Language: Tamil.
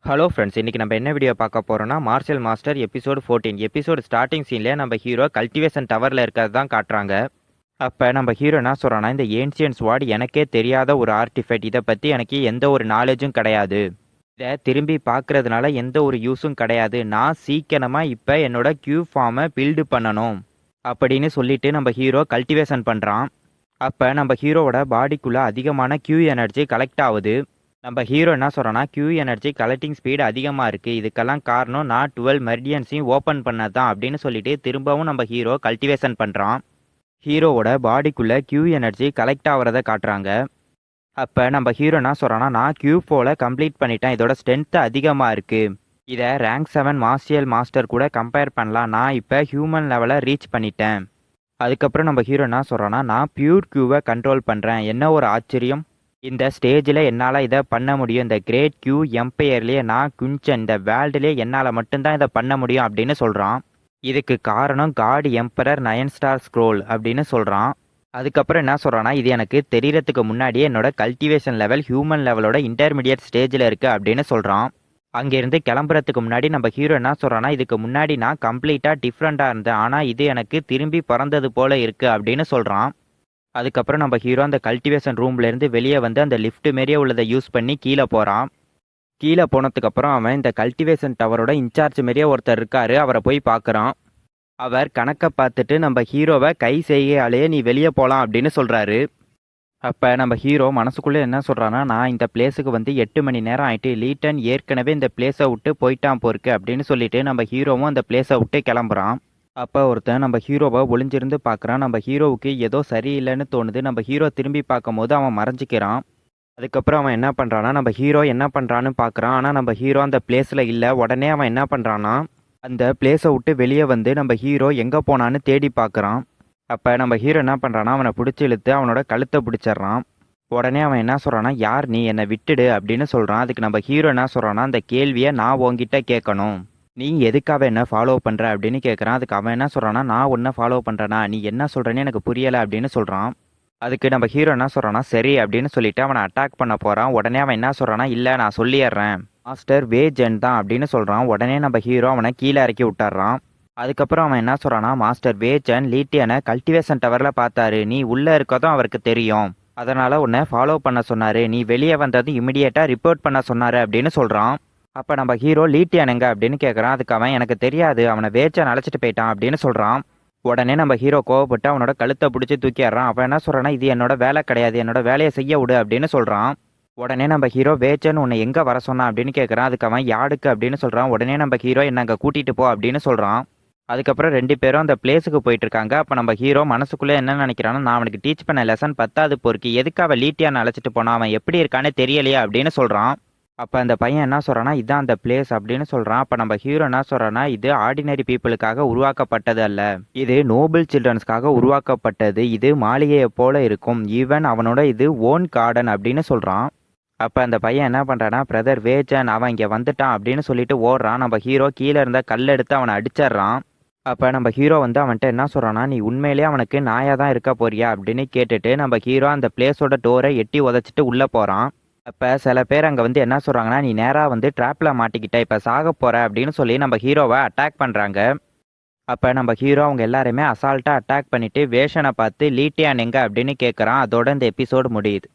ஹலோ ஃப்ரெண்ட்ஸ், இன்னைக்கு நம்ம என்ன வீடியோ பார்க்க போறோம்னா martial master episode 14. Episode starting சீன்லேயே நம்ம ஹீரோ கல்டிவேஷன் டவரில் இருக்கிறது தான் காட்டுறாங்க. அப்போ நம்ம ஹீரோ என்ன சொல்கிறான்னா, இந்த ஏன்ஷியன் ஸ்வாட் எனக்கே தெரியாத ஒரு ஆர்டிஃபெக்ட், இதை பற்றி எனக்கு எந்த ஒரு நாலேஜும் கிடையாது. இதை திரும்பி பார்க்கறதுனால எந்த ஒரு யூஸும் கிடையாது. நான் சீக்கிரமாக இப்போ என்னோட கியூ ஃபார்மை பில்டு பண்ணணும் அப்படின்னு சொல்லிட்டு நம்ம ஹீரோ கல்டிவேஷன் பண்ணுறான். அப்போ நம்ம ஹீரோவோட பாடிக்குள்ளே அதிகமான கியூ எனர்ஜி கலெக்ட் ஆகுது. நம்ம ஹீரோ என்ன சொல்கிறான்னா, கியூ எனர்ஜி கலெக்டிங் ஸ்பீடு அதிகமாக இருக்குது, இதுக்கெல்லாம் காரணம் நான் 12 மெரிடியன்ஸையும் ஓப்பன் பண்ணது தான் அப்படின்னு சொல்லிட்டு திரும்பவும் நம்ம ஹீரோ கல்டிவேஷன் பண்ணுறான். ஹீரோவோட பாடிக்குள்ளே கியூ எனர்ஜி கலெக்ட் ஆகிறத காட்டுறாங்க. அப்போ நம்ம ஹீரோ என்ன சொல்கிறான்னா, நான் கியூ 4 கம்ப்ளீட் பண்ணிட்டேன், இதோட ஸ்ட்ரென்த்து அதிகமாக இருக்குது, இதை ரேங்க் 7 மார்ஷியல் மாஸ்டர் கூட கம்பேர் பண்ணலாம், நான் இப்போ ஹியூமன் லெவலை ரீச் பண்ணிட்டேன். அதுக்கப்புறம் நம்ம ஹீரோ என்ன சொல்கிறான்னா, நான் பியூர் கியூவை கண்ட்ரோல் பண்ணுறேன், என்ன ஒரு ஆச்சரியம், இந்த ஸ்டேஜில் என்னால் இதை பண்ண முடியும், இந்த கிரேட் கியூ எம்பையர்லேயே நான் குஞ்சன், இந்த வேர்ல்டுலேயே என்னால் மட்டும்தான் இதை பண்ண முடியும் அப்படின்னு சொல்கிறான். இதுக்கு காரணம் காட் எம்பரர் 9 ஸ்டார் ஸ்க்ரோல் அப்படின்னு சொல்கிறான். அதுக்கப்புறம் என்ன சொல்கிறான்னா, இது எனக்கு தெரியறதுக்கு முன்னாடியே என்னோட கல்டிவேஷன் லெவல் ஹியூமன் லெவலோட இன்டர்மீடியட் ஸ்டேஜில் இருக்குது அப்படின்னு சொல்கிறான். அங்கேருந்து கிளம்புறதுக்கு முன்னாடி நம்ம ஹீரோ என்ன சொல்கிறான்னா, இதுக்கு முன்னாடி நான் கம்ப்ளீட்டாக டிஃப்ரெண்ட்டாக இருந்தேன், ஆனால் இது எனக்கு திரும்பி பிறந்தது போல் இருக்குது அப்படின்னு சொல்கிறான். அதுக்கப்புறம் நம்ம ஹீரோ அந்த கல்டிவேஷன் ரூம்லேருந்து வெளியே வந்து அந்த லிஃப்ட் மாரியே உள்ளதை யூஸ் பண்ணி கீழே போகிறான். கீழே போனதுக்கப்புறம் அவன் இந்த கல்டிவேஷன் டவரோட இன்சார்ஜ் மாரியே ஒருத்தர் இருக்கார், அவரை போய் பார்க்குறான். அவர் கணக்கை பார்த்துட்டு நம்ம ஹீரோவை கை செய்கையாலேயே நீ வெளியே போகலாம் அப்படின்னு சொல்கிறாரு. அப்போ நம்ம ஹீரோ மனசுக்குள்ளே என்ன சொல்கிறான்னா, நான் இந்த பிளேஸுக்கு வந்து 8 மணி நேரம் ஆகிட்டு, லீட்டன் ஏற்கனவே இந்த பிளேஸை விட்டு போயிட்டான் போருக்கு அப்படின்னு சொல்லிட்டு நம்ம ஹீரோவும் அந்த பிளேஸை விட்டு கிளம்புறான். அப்போ ஒருத்தன் நம்ம ஹீரோவை ஒளிஞ்சிருந்து பார்க்குறான். நம்ம ஹீரோவுக்கு ஏதோ சரியில்லைன்னு தோணுது. நம்ம ஹீரோ திரும்பி பார்க்கும்போது அவன் மறைஞ்சிக்கிறான். அதுக்கப்புறம் அவன் என்ன பண்ணுறான்னா, நம்ம ஹீரோ என்ன பண்ணுறான்னு பார்க்குறான். ஆனால் நம்ம ஹீரோ அந்த பிளேஸில் இல்லை. உடனே அவன் என்ன பண்ணுறான்னா, அந்த பிளேஸை விட்டு வெளியே வந்து நம்ம ஹீரோ எங்கே போனான்னு தேடி பார்க்குறான். அப்போ நம்ம ஹீரோ என்ன பண்ணுறான்னா, அவனை பிடிச்சி இழுத்து அவனோட கழுத்தை பிடிச்சிட்றான். உடனே அவன் என்ன சொல்கிறான்னா, யார் நீ, என்னை விட்டுடு அப்படின்னு சொல்கிறான். அதுக்கு நம்ம ஹீரோ என்ன சொல்கிறான்னா, அந்த கேள்வியை நான் உங்ககிட்ட கேட்கணும், நீ எதுக்காக என்ன ஃபாலோ பண்ணுற அப்படின்னு கேட்குறான். அதுக்கு அவன் என்ன சொல்கிறான்னா, நான் உன்னை ஃபாலோ பண்ணுறேனா, நீ என்ன சொல்கிறேன்னு எனக்கு புரியலை அப்படின்னு சொல்கிறான். அதுக்கு நம்ம ஹீரோ என்ன சொல்கிறான்னா, சரி அப்படின்னு சொல்லிட்டு அவனை அட்டாக் பண்ண போகிறான். உடனே அவன் என்ன சொல்கிறான்னா, இல்லை நான் சொல்லிடுறேன், மாஸ்டர் வேஜன் தான் அப்படின்னு சொல்கிறான். உடனே நம்ம ஹீரோ அவனை கீழே இறக்கி விட்டுறான். அதுக்கப்புறம் அவன் என்ன சொல்கிறான்னா, மாஸ்டர் வேஜன் லீட்டியனை கல்டிவேஷன் டவரில் பார்த்தாரு, நீ உள்ளே இருக்கதும் அவருக்கு தெரியும், அதனால் உன்னை ஃபாலோ பண்ண சொன்னார், நீ வெளியே வந்ததும் இமிடியேட்டாக ரிப்போர்ட் பண்ண சொன்னார் அப்படின்னு சொல்கிறான். அப்போ நம்ம ஹீரோ லீட்டியானுங்க அப்படின்னு கேட்குறான். அதுக்கு அவன் எனக்கு தெரியாது, அவனை வேச்சான் அழைச்சிட்டு போயிட்டான் அப்படின்னு சொல்கிறான். உடனே நம்ம ஹீரோ கோவப்பட்டு அவனோட கழுத்தை பிடிச்சி தூக்கிடுறான். அவன் என்ன சொல்கிறான்னா, இது என்னோட வேலை கிடையாது, என்னோட வேலையை செய்ய விடு அப்படின்னு சொல்கிறான். உடனே நம்ம ஹீரோ வேச்சன் உன்னை எங்கே வர சொன்னான் அப்படின்னு கேட்குறான். அதுக்கு அவன் யாருக்கு அப்படின்னு சொல்கிறான். உடனே நம்ம ஹீரோ என்ன அங்கே கூட்டிகிட்டு போ அப்படின்னு சொல்கிறான். அதுக்கப்புறம் 2 பேரும் அந்த பிளேஸுக்கு போயிட்டு இருக்காங்க. அப்போ நம்ம ஹீரோ மனசுக்குள்ளே என்ன நினைக்கிறான்னா, நான் அவனுக்கு டீச் பண்ண லெசன் 10வது போருக்கு எதுக்கு அவன் லீட்டியானை அழைச்சிட்டு போனான், அவன் எப்படி இருக்கானே தெரியலையா அப்படின்னு சொல்கிறான். அப்போ அந்த பையன் என்ன சொல்கிறான்னா, இதுதான் அந்த பிளேஸ் அப்படின்னு சொல்கிறான். அப்போ நம்ம ஹீரோ என்ன சொல்கிறான்னா, இது ஆர்டினரி பீப்புளுக்காக உருவாக்கப்பட்டது அல்ல, இது நோபல் சில்ட்ரன்ஸ்க்காக உருவாக்கப்பட்டது, இது மாளிகையை போல இருக்கும், ஈவன் அவனோட இது ஓன் கார்டன் அப்படின்னு சொல்கிறான். அப்போ அந்த பையன் என்ன பண்ணுறான்னா, பிரதர் வேஜன் அவன் இங்கே வந்துட்டான் அப்படின்னு சொல்லிட்டு ஓடுறான். நம்ம ஹீரோ கீழே இருந்த கல் எடுத்து அவனை அடிச்சிட்றான். அப்போ நம்ம ஹீரோ வந்து அவன்கிட்ட என்ன சொல்கிறான்னா, நீ உண்மையிலேயே அவனுக்கு நாயாக தான் இருக்க போறியா அப்படின்னு கேட்டுட்டு நம்ம ஹீரோ அந்த பிளேஸோட டோரை எட்டி உதச்சிட்டு உள்ளே போகிறான். அப்போ சில பேர் அங்கே வந்து என்ன சொல்கிறாங்கன்னா, நீ நேராக வந்து ட்ராப்பில் மாட்டிக்கிட்ட, இப்போ சாக போகிற அப்படின்னு சொல்லி நம்ம ஹீரோவை அட்டாக் பண்ணுறாங்க. அப்போ நம்ம ஹீரோ அவங்க எல்லாருமே அசால்ட்டாக அட்டாக் பண்ணிவிட்டு வேஷனை பார்த்து லீட்டியான் எங்க அப்படின்னு கேட்குறான். அதோட இந்த எபிசோடு முடியுது.